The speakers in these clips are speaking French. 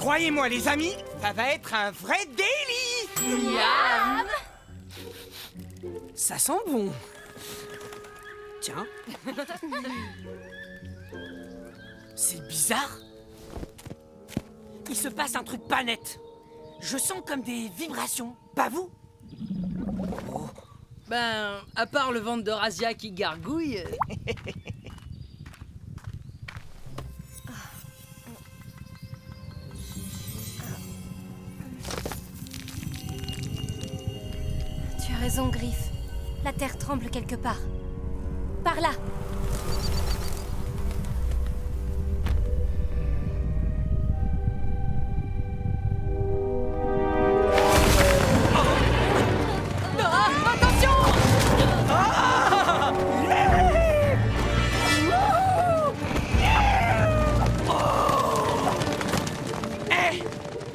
Croyez-moi les amis, ça va être un vrai délice. Miam! Ça sent bon. Tiens. C'est bizarre. Il se passe un truc pas net. Je sens comme des vibrations, pas vous? Ben, à part le ventre de Razia qui gargouille... Tu as raison, Griff. La terre tremble quelque part. Par là.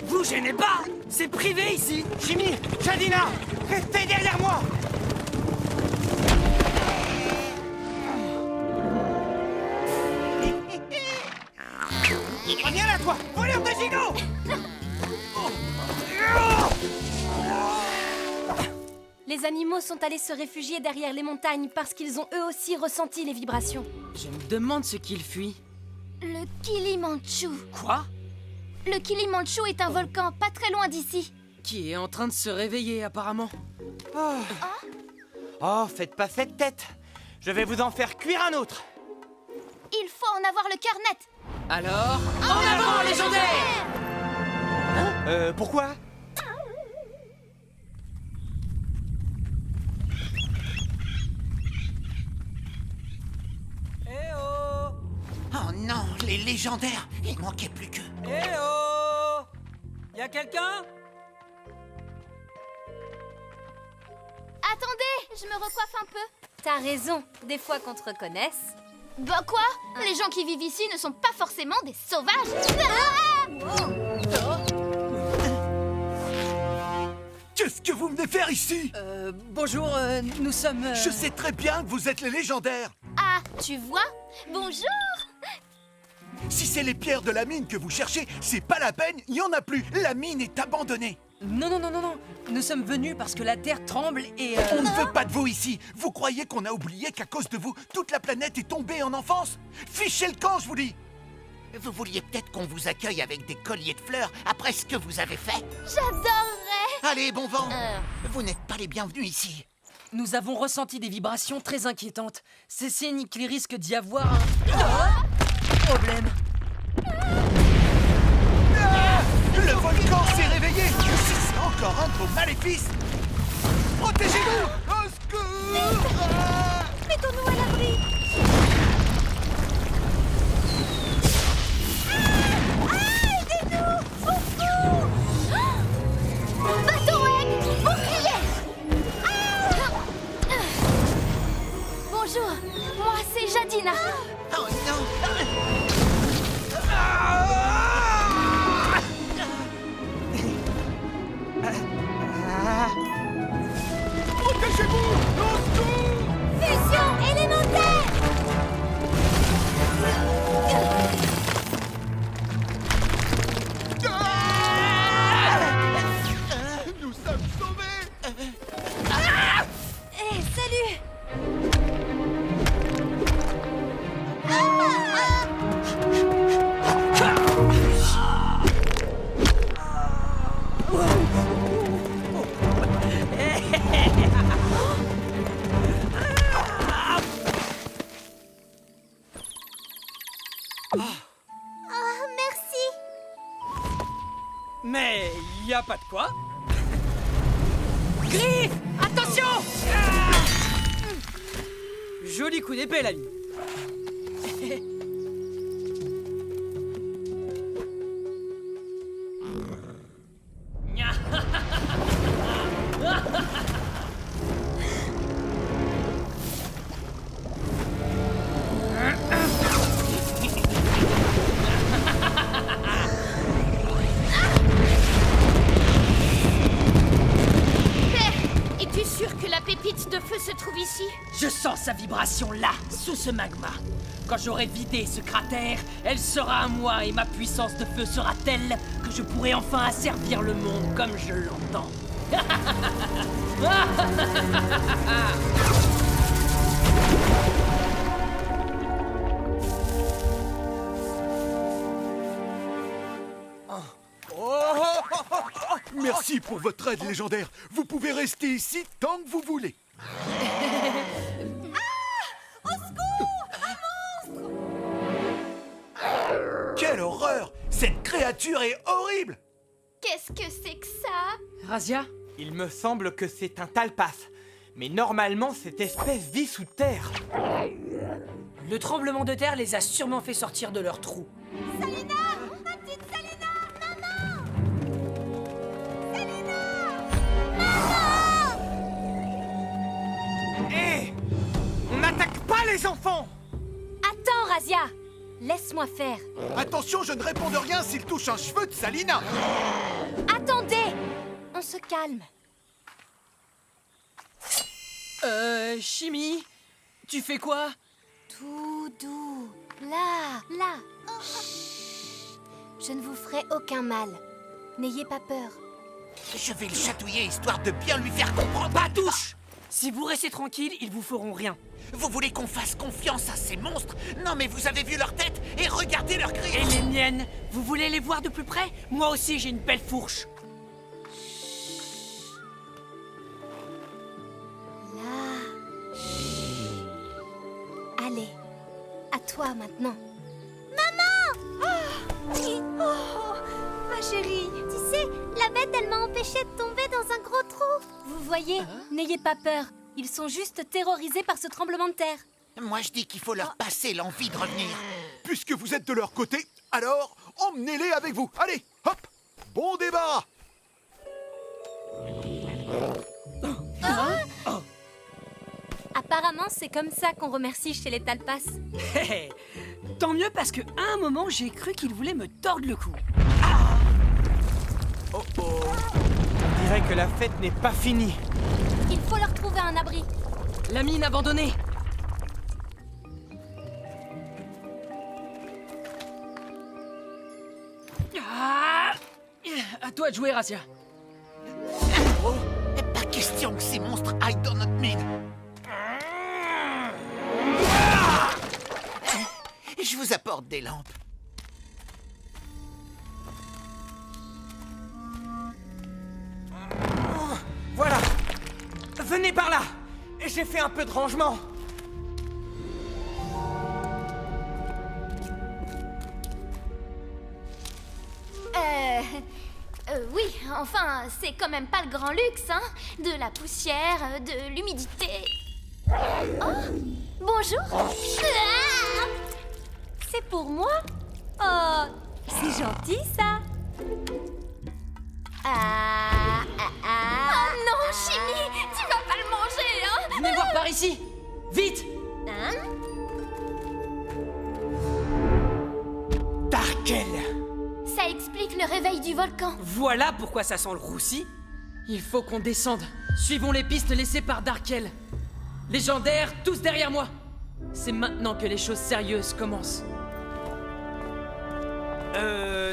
Vous gênez pas. C'est privé ici. Jimmy, Jadina, restez derrière moi. Viens là, toi, voleur de gigots. Les animaux sont allés se réfugier derrière les montagnes parce qu'ils ont eux aussi ressenti les vibrations. Je me demande ce qu'il fuit. Le Kilimanjaro. Quoi? Le Kilimanjaro est un volcan pas très loin d'ici. Qui est en train de se réveiller, apparemment. Oh, faites pas cette tête. Je vais vous en faire cuire un autre. Il faut en avoir le cœur net. Alors, en avant, légendaire! Pourquoi? Eh oh! Oh non, les légendaires, il manquait plus que... Eh oh! Y'a quelqu'un? Attendez, je me recoiffe un peu. T'as raison, des fois qu'on te reconnaisse. Bah quoi? Les gens qui vivent ici ne sont pas forcément des sauvages. Qu'est-ce que vous venez faire ici? Bonjour, nous sommes... Je sais très bien que vous êtes les légendaires. Ah, tu vois? Bonjour. Si c'est les pierres de la mine que vous cherchez, c'est pas la peine, il y en a plus. La mine est abandonnée. Non. Nous sommes venus parce que la Terre tremble et... On ne veut pas de vous ici. Vous croyez qu'on a oublié qu'à cause de vous, toute la planète est tombée en enfance? Fichez le camp, je vous dis. Vous vouliez peut-être qu'on vous accueille avec des colliers de fleurs après ce que vous avez fait? J'adorerais. Allez, bon vent. Vous n'êtes pas les bienvenus ici. Nous avons ressenti des vibrations très inquiétantes. C'est signe qu'il risque d'y avoir un... problème. Le volcan s'est réveillé. Si c'est encore un de vos maléfices, protégez-nous. Au secours! Mettons-nous à l'abri. Aidez-nous! Au secours! Bateau-Egg, bouclier! Bonjour, moi c'est Jadina. Oh non! Protégez-vous! Au secours! Fusion élémentaire! Nous sommes sauvés! Eh, salut! Mais y a pas de quoi. Griff! Attention! Joli coup d'épée, l'ami. Es-tu sûr que la pépite de feu se trouve ici? Je sens sa vibration là, sous ce magma. Quand j'aurai vidé ce cratère, elle sera à moi et ma puissance de feu sera telle que je pourrai enfin asservir le monde comme je l'entends. Merci pour votre aide légendaire. Vous pouvez rester ici tant que vous voulez. Quelle horreur! Cette créature est horrible! Qu'est-ce que c'est que ça? Razia, Il me semble que c'est un talpas. Mais normalement, cette espèce vit sous terre. Le tremblement de terre les a sûrement fait sortir de leur trou. Hé! On n'attaque pas les enfants! Attends, Razia! Laisse-moi faire. Attention, je ne réponds de rien s'il touche un cheveu de Salina! Attendez! On se calme. Chimie, tu fais quoi? Tout doux. Là. Chut. Je ne vous ferai aucun mal. N'ayez pas peur. Je vais le chatouiller histoire de bien lui faire comprendre. Pas touche! Si vous restez tranquille, ils vous feront rien. Vous voulez qu'on fasse confiance à ces monstres? Non mais vous avez vu leur tête et regardez leurs griffes. Et les miennes, vous voulez les voir de plus près? Moi aussi, j'ai une belle fourche. Là. Chut. Allez. À toi maintenant. Maman! Oh, ma chérie. Tu sais, la bête, elle m'a empêché de tomber dans un gros trou. Vous voyez, n'ayez pas peur. Ils sont juste terrorisés par ce tremblement de terre. Moi je dis qu'il faut leur passer l'envie de revenir. Puisque vous êtes de leur côté, alors emmenez-les avec vous. Allez, hop! Bon débarras! Apparemment, c'est comme ça qu'on remercie chez les Talpas. Tant mieux parce que à un moment, j'ai cru qu'ils voulaient me tordre le cou. Oh oh! On dirait que la fête n'est pas finie. Il faut leur trouver un abri. La mine abandonnée. Ah, à toi de jouer, Razia. Oh, pas question que ces monstres aillent dans notre mine. Je vous apporte des lampes. Voilà! Venez par là! J'ai fait un peu de rangement. Oui, enfin, c'est quand même pas le grand luxe, hein. De la poussière, de l'humidité. Oh, bonjour. Ah, c'est pour moi? Oh, c'est gentil, ça. Oh non, Chimie, tu vas pas le manger, hein. Venez voir par ici. Vite. Hein? Darkel! Ça explique le réveil du volcan. Voilà pourquoi ça sent le roussi. Il faut qu'on descende. Suivons les pistes laissées par Darkel. Légendaires, tous derrière moi. C'est maintenant que les choses sérieuses commencent.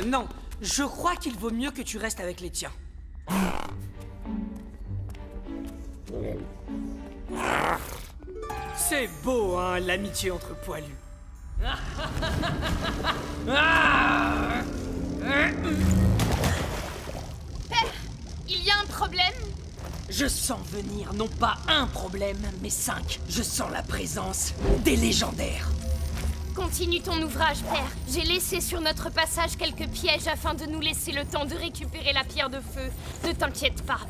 Non. Je crois qu'il vaut mieux que tu restes avec les tiens. C'est beau, hein, l'amitié entre poilus. Il y a un problème? Je sens venir non pas un problème, mais 5. Je sens la présence des légendaires. Continue ton ouvrage, père. J'ai laissé sur notre passage quelques pièges afin de nous laisser le temps de récupérer la pierre de feu. Ne t'inquiète pas.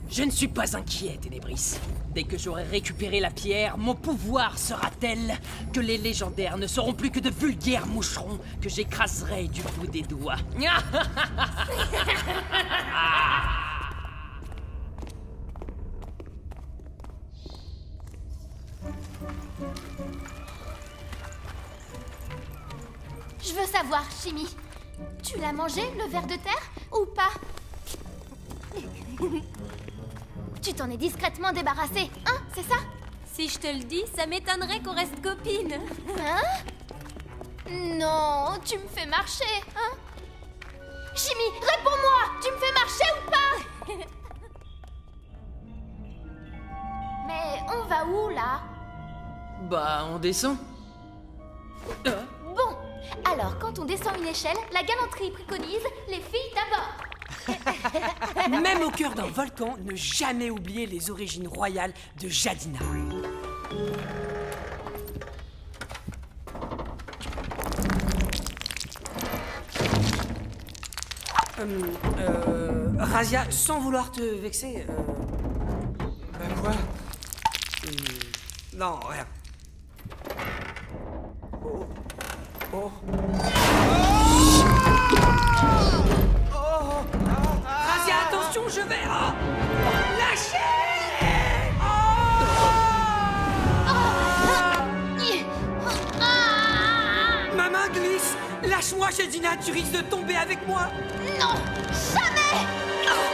Je ne suis pas inquiet, Ténébris. Dès que j'aurai récupéré la pierre, mon pouvoir sera tel que les légendaires ne seront plus que de vulgaires moucherons que j'écraserai du bout des doigts. Je veux savoir, Chimie. Tu l'as mangé, le ver de terre, ou pas? Tu t'en es discrètement débarrassé, hein, c'est ça? Si je te le dis, ça m'étonnerait qu'on reste copines. Hein? Non, tu me fais marcher, hein? Jimmy, réponds-moi! Tu me fais marcher ou pas? Mais on va où, là? Bah, on descend. Bon, alors quand on descend une échelle, la galanterie préconise les filles d'abord. Même au cœur d'un volcan, ne jamais oublier les origines royales de Jadina. Razia, sans vouloir te vexer, Bah quoi? non, rien. Oh. Razia, attention, je vais... Oh. Lâchez! Ma main glisse! Lâche-moi, Jadina, tu risques de tomber avec moi! Non, jamais! Non,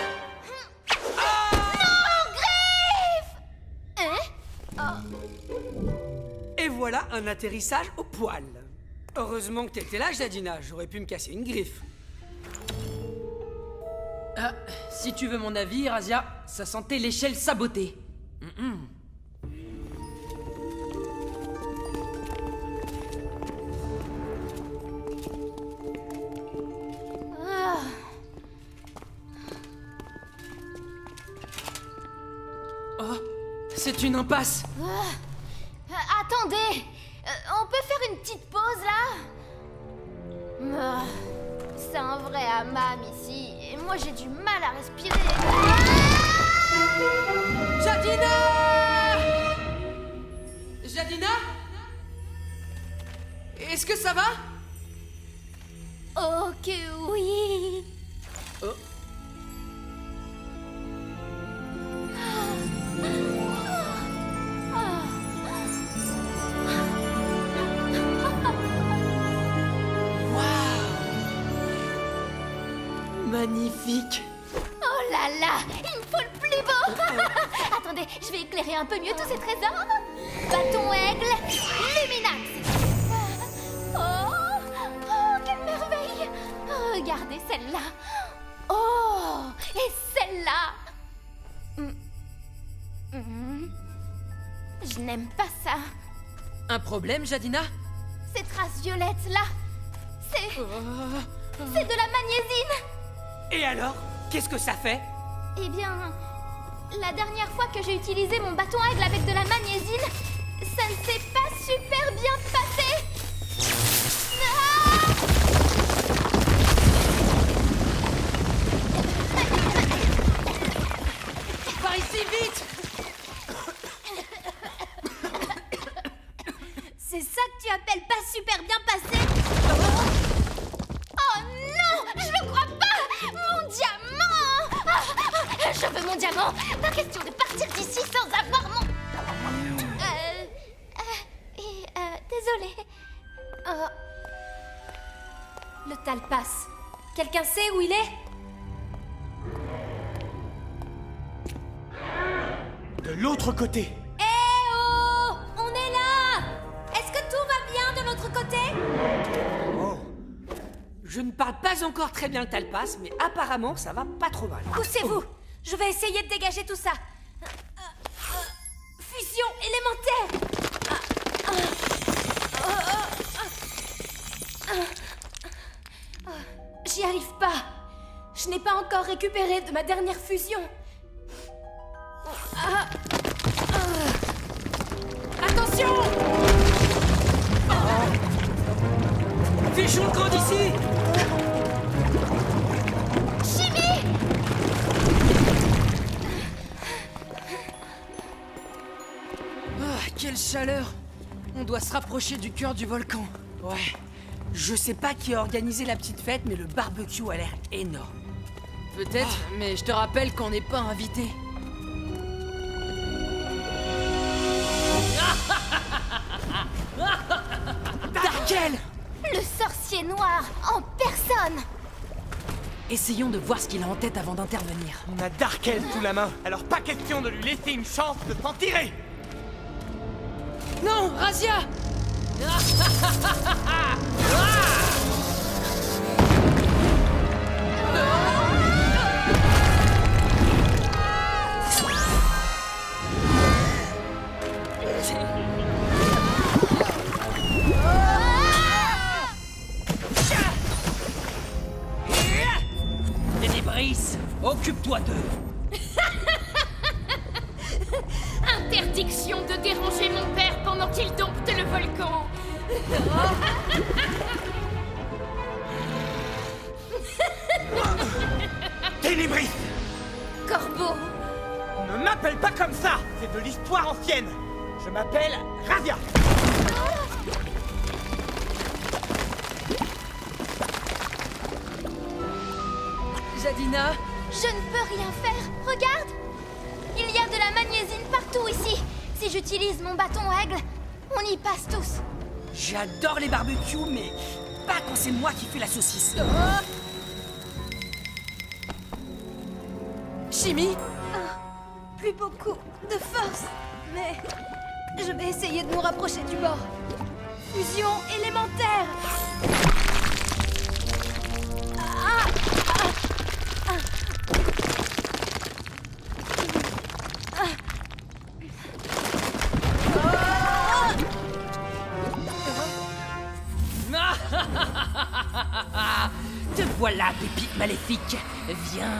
Griff! Hein? Et voilà un atterrissage au poil. Heureusement que t'étais là, Jadina, j'aurais pu me casser une griffe. Ah, si tu veux mon avis, Razia, ça sentait l'échelle sabotée. Oh, c'est une impasse. Attendez! On peut faire une petite pause, là? C'est un vrai hammam, ici, et moi j'ai du mal à respirer. Jadina! Jadina? Est-ce que ça va? Oh que oui! Oh. Magnifique! Oh là là! Il me faut le plus beau! Attendez, je vais éclairer un peu mieux tous ces trésors. Bâton aigle, Luminax! Oh, quelle merveille! Regardez celle-là! Oh, et celle-là! Je n'aime pas ça. Un problème, Jadina? Ces traces violettes là, c'est de la magnésie. Et alors? Qu'est-ce que ça fait? Eh bien, la dernière fois que j'ai utilisé mon bâton aigle avec de la magnésie, ça ne s'est pas super bien passé. Par ici, vite! C'est ça que tu appelles pas super bien passé? Oh non, je le crois pas. Mon diamant. Je veux mon diamant. Pas question de partir d'ici sans avoir mon... désolée. Le Talpas. Quelqu'un sait où il est? De l'autre côté. Eh oh! On est là! Est-ce que tout va bien de l'autre côté? Je ne parle pas encore très bien le Talpas, mais apparemment ça va pas trop mal. Poussez-vous! Je vais essayer de dégager tout ça. Fusion élémentaire! J'y arrive pas. Je n'ai pas encore récupéré de ma dernière fusion. Attention! Fichons le camp d'ici! Jimmy! Ah, quelle chaleur! On doit se rapprocher du cœur du volcan. Ouais. Je sais pas qui a organisé la petite fête, mais le barbecue a l'air énorme. Peut-être, mais je te rappelle qu'on n'est pas invité. Darkel! Le sorcier noir en personne! Essayons de voir ce qu'il a en tête avant d'intervenir. On a Darkel sous la main, alors pas question de lui laisser une chance de s'en tirer. Non, Razia! Ténébris, occupe-toi d'eux. Interdiction de déranger mon père pendant qu'il dompte le volcan. Ténébris! Corbeau, Ne m'appelle pas comme ça! C'est de l'histoire ancienne! Je m'appelle Razia! Jadina, Je ne peux rien faire. Regarde! Il y a de la magnésine partout ici. Si j'utilise mon bâton aigle, on y passe tous. J'adore les barbecues, mais pas quand c'est moi qui fais la saucisse. Chimie? Plus beaucoup de force, mais je vais essayer de me rapprocher du bord. Fusion élémentaire. te voilà, pépite maléfique. Viens,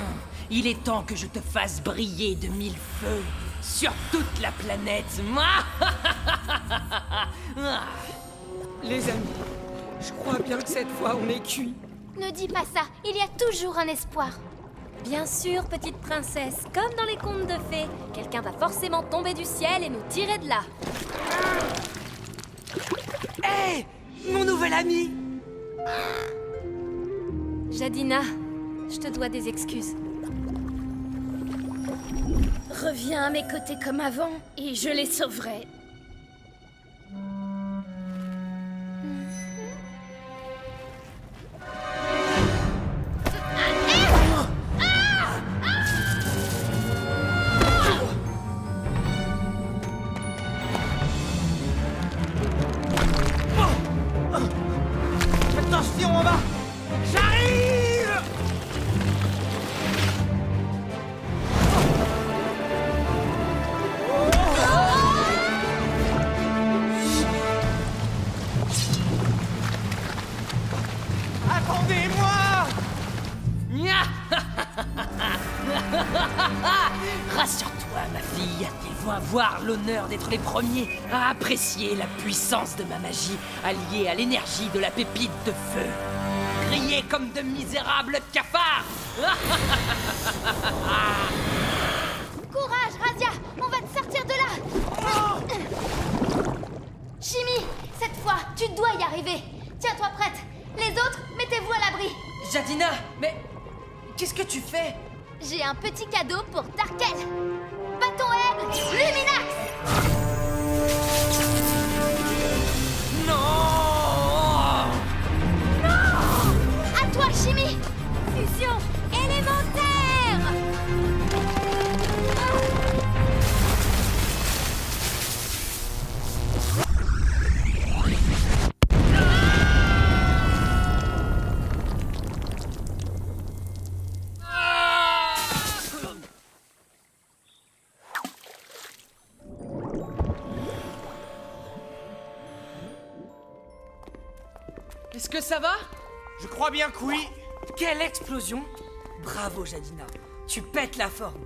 il est temps que je te fasse briller de 1000 feux sur toute la planète. Les amis, je crois bien que cette fois on est cuit. Ne dis pas ça, il y a toujours un espoir. Bien sûr, petite princesse, comme dans les contes de fées, quelqu'un va forcément tomber du ciel et nous tirer de là. Hé, mon nouvel ami! Jadina, je te dois des excuses. reviens à mes côtés comme avant et je les sauverai. Attention en bas! J'arrive! Attendez-moi! Rassure-toi, ma fille, ils vont avoir l'honneur d'être les premiers à apprécier la puissance de ma magie alliée à l'énergie de la pépite de feu. Criez comme de misérables cafards! Courage, Razia, on va te sortir de là. Chimie, cette fois, tu dois y arriver. Tiens-toi prête. Les autres, mettez-vous à l'abri. Jadina, mais qu'est-ce que tu fais? J'ai un petit cadeau pour Tarkel. Bâton aigle, Luminax. Non! À toi, Chimie. Fusion élémentaire. Est-ce que ça va? Je crois bien que oui. Quelle explosion! Bravo, Jadina. Tu pètes la forme.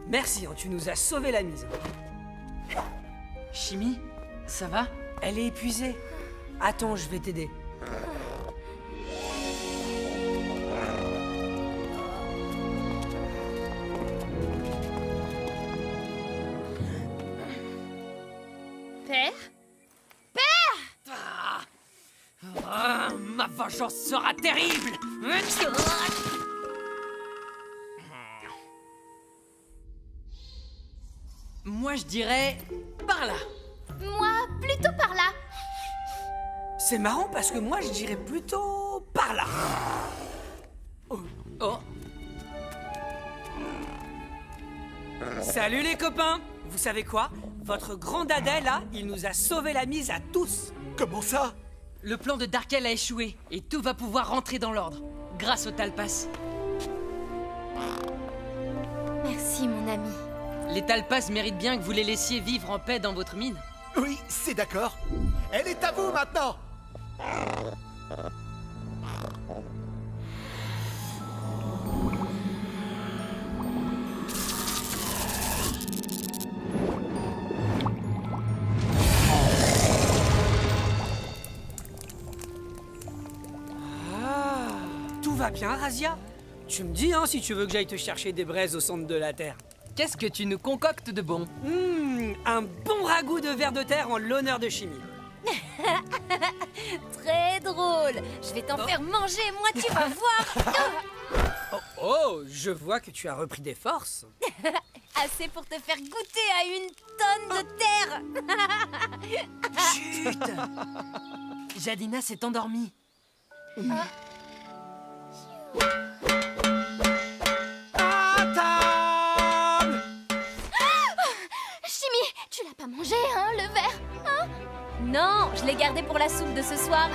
Merci, tu nous as sauvé la mise. Chimie, ça va? Elle est épuisée. Attends, je vais t'aider. Père? Ah, ma vengeance sera terrible! Moi, je dirais par là. Moi, plutôt par là. C'est marrant parce que moi, je dirais plutôt par là. Oh. Salut les copains! Vous savez quoi? Votre grand dadais, là, il nous a sauvé la mise à tous. Comment ça? Le plan de Darkel a échoué et tout va pouvoir rentrer dans l'ordre, grâce au Talpas. Merci, mon ami. Les Talpas méritent bien que vous les laissiez vivre en paix dans votre mine. Oui, c'est d'accord. Elle est à vous maintenant. Tout va bien, Razia? Tu me dis, hein, si tu veux que j'aille te chercher des braises au centre de la Terre. Qu'est-ce que tu nous concoctes de bon? Un bon ragoût de ver de terre en l'honneur de Chimie. Très drôle. Je vais t'en faire manger, moi, tu vas voir. Oh, je vois que tu as repris des forces. Assez pour te faire goûter à une tonne de terre. Chut! Jadina s'est endormie. À table. Chimie, tu l'as pas mangé, hein, le verre, hein? Non, je l'ai gardé pour la soupe de ce soir.